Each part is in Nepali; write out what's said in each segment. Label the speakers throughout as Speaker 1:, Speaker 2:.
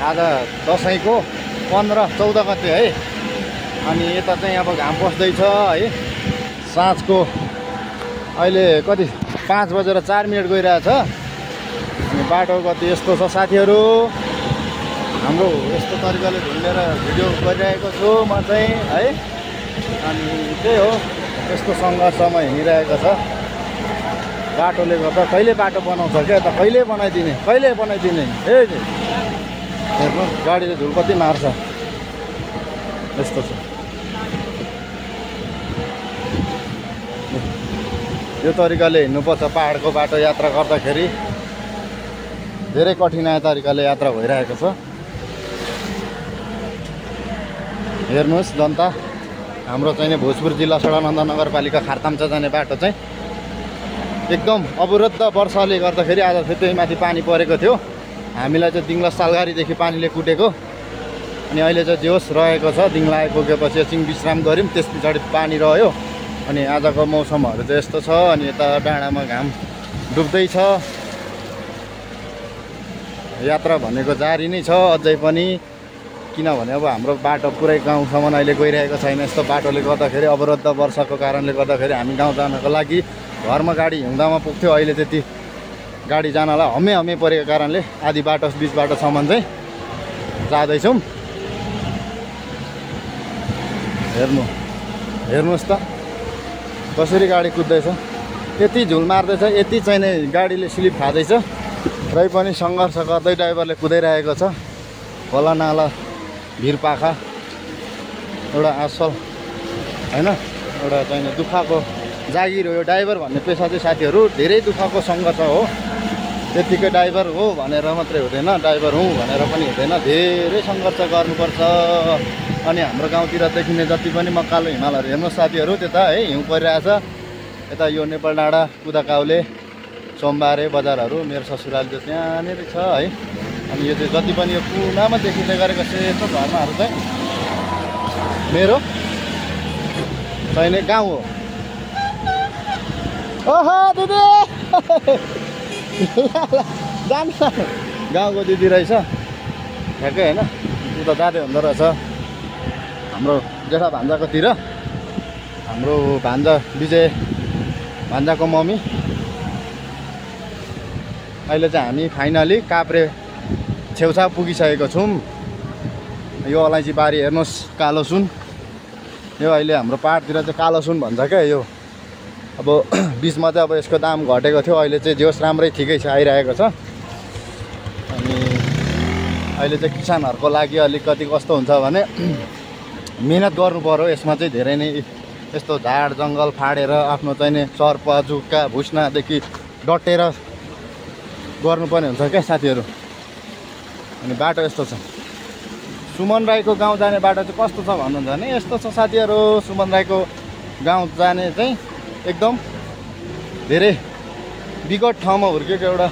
Speaker 1: आज दसैँको 15-14 गते है। अनि यता चाहिँ अब घाम बस्दैछ है। साँझको अहिले कति 5 बजेर 4 मिनट गइरहेछ। अनि बाटो गति यस्तो छ साथीहरू। हाम्रो यस्तो तरिकाले ढुन्डेर भिडियो गरिरहेको छु म चाहिँ है। अनि त्यही हो, यस्तो सङ्घर्षमा हिँडिरहेको छ। बाटोले गर्दा कहिले बाटो बनाउँछ क्या त, कहिले बनाइदिने हे हेर्नु गाडीले धुल कति मार्छ। यस्तो छ यो तरिकाले हिँड्नुपर्छ। पहाडको बाटो यात्रा गर्दाखेरि धेरै कठिनाइ तरिकाले यात्रा भइरहेको छ। हेर्नुहोस् जनता, हाम्रो चाहिँ भोजपुर जिल्ला सडानन्द नगरपालिका खारताम्चा जाने बाटो चाहिँ एकदम अवरुद्ध वर्षाले गर्दाखेरि आज फेरि माथि पानी परेको थियो। हामीलाई चाहिँ दिङ्ला सालघारीदेखि पानीले कुटेको। अनि अहिले चाहिँ जोस रहेको छ। दिङ्ला आइपुगेपछि एकछिन विश्राम गऱ्यौँ, त्यस पछाडि पानी रह्यो। अनि आजको मौसमहरू चाहिँ यस्तो छ। अनि यता डाँडामा घाम डुब्दैछ। यात्रा भनेको जारी नै छ अझै पनि, किनभने अब हाम्रो बाटो पुरै गाउँसम्म अहिले गइरहेको छैन। यस्तो बाटोले गर्दाखेरि अवरुद्ध वर्षाको कारणले गर्दाखेरि हामी गाउँ जानको लागि घरमा गाडी हिउँदामा पुग्थ्यो। अहिले त्यति गाडी जानलाई हमे परेको कारणले आधी बाटो बिच बाटोसम्म चाहिँ जाँदैछौँ। हेर्नुहोस् त कसरी गाडी कुद्दैछ, यति झुल मार्दैछ, यति चाहिँ गाडीले स्लिप खाँदैछ। र पनि सङ्घर्ष गर्दै ड्राइभरले कुदाइरहेको छ। खोला नाला भिरपाखा एउटा असल होइन, एउटा चाहिँ दुःखको जागिर हो यो ड्राइभर भन्ने पेसा चाहिँ साथीहरू। धेरै दुःखको सङ्घर्ष हो। त्यतिकै ड्राइभर हो भनेर मात्रै हुँदैन, ड्राइभर हुँ भनेर पनि हुँदैन, धेरै सङ्घर्ष गर्नुपर्छ। अनि हाम्रो गाउँतिर देखिने जति पनि मकालो हिमालहरू हेर्नुहोस् साथीहरू, त्यता है हिउँ परिरहेछ। यता यो नेपाल डाँडा कुदाकाउले सोमबारे बजारहरू मेरो ससुराली चाहिँ त्यहाँनिर छ है। अनि यो चाहिँ जति पनि यो कुनामा देखिँदै गरेको सेतो घरमाहरू चाहिँ मेरो चाहिने गाउँ हो। ओहो दिदी जानु गाउँको दिदी रहेछ ठ्याक्कै होइन। उता जाँदै हुँदो रहेछ हाम्रो जेठा भान्जाकोतिर। हाम्रो भान्जा विजय भान्जाको मम्मी। अहिले चाहिँ हामी फाइनली काभ्रे छेउछाउ पुगिसकेको छौँ। यो अलैँची बारी हेर्नुहोस्, कालो सुन। यो अहिले हाम्रो पाहाडतिर चाहिँ कालो सुन भन्छ क्या यो। अब बिचमा चाहिँ अब यसको दाम घटेको थियो, अहिले चाहिँ जोस् राम्रै ठिकै छ, आइरहेको छ। अनि अहिले चाहिँ किसानहरूको लागि अलिकति कस्तो हुन्छ भने मिहिनेत गर्नु पर्यो। यसमा चाहिँ धेरै नै यस्तो झाड जङ्गल फाडेर आफ्नो चाहिने सर्प जुका भुस्नादेखि डटेर गर्नुपर्ने हुन्छ क्या साथीहरू। अनि बाटो यस्तो छ। सुमन राईको गाउँ जाने बाटो चाहिँ कस्तो छ भन्नुहुन्छ भने यस्तो छ साथीहरू। सुमन राईको गाउँ जाने चाहिँ एकदम धेरै विकट ठाउँमा हुर्केको एउटा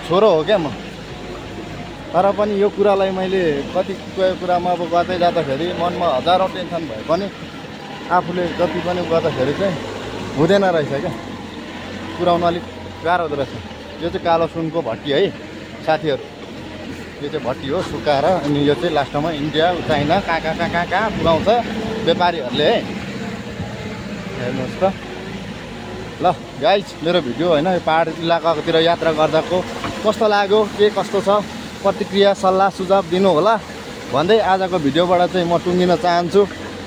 Speaker 1: छोरो हो क्या म। तर पनि यो कुरालाई मैले कति कुरामा अब गर्दै जाँदाखेरि मनमा हजारौँ टेन्सन भए पनि आफूले जति पनि गर्दाखेरि चाहिँ हुँदैन रहेछ क्या, पुऱ्याउनु अलिक गाह्रो हुँदो रहेछ। यो चाहिँ कालो सुनको भट्टी है साथीहरू। यो चाहिँ भट्टी हो सुकाएर। अनि यो चाहिँ लास्टमा इन्डिया चाइना कहाँ पुऱ्याउँछ व्यापारीहरूले है। हेर्नुहोस् त ल गाइज, मेरो भिडियो होइन यो पहाड इलाकातिर यात्रा गर्दाको कस्तो लाग्यो, के कस्तो छ, प्रतिक्रिया सल्लाह सुझाव दिनु होला भन्दै आजको भिडियोबाट चाहिँ म टुङ्गिन चाहन्छु।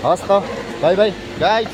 Speaker 1: हस् त, बाई बाई गाइज।